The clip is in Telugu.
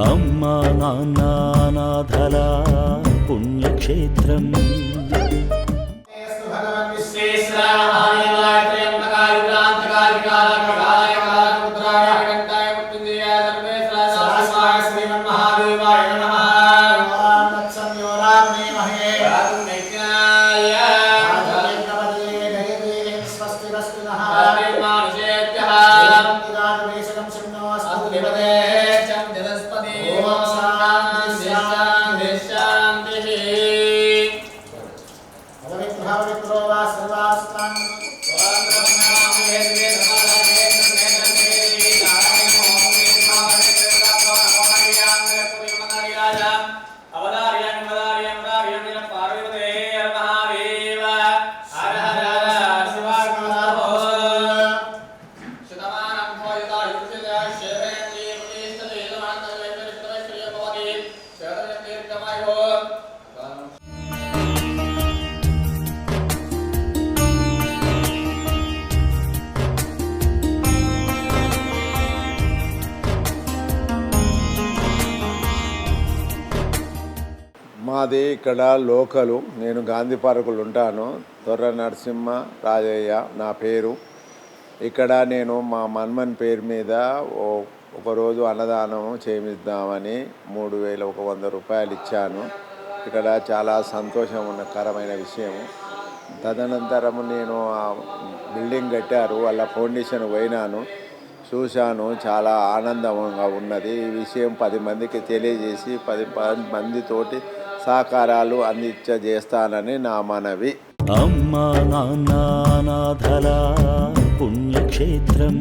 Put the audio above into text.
అమ్మా నాన్న నాథల పుణ్యక్షేత్రం. మాది ఇక్కడ లోకలు. నేను గాంధీ పార్కులు ఉంటాను. తొర్ర నరసింహ రాజయ్య నా పేరు. ఇక్కడ నేను మా మన్మన్ పేరు మీద ఒకరోజు అన్నదానం చేయిద్దామని 3,100 రూపాయలు ఇచ్చాను. ఇక్కడ చాలా సంతోషకరమైన విషయం. తదనంతరం నేను బిల్డింగ్ కట్టారు, వాళ్ళ ఫౌండేషన్ పోయినాను, చూశాను, చాలా ఆనందంగా ఉన్నది. ఈ విషయం 10 మందికి తెలియజేసి 10 మందితోటి సహకారాలు అందించేస్తానని నా మనవి. అమ్మా నాన్న నాథల పుణ్యక్షేత్రం.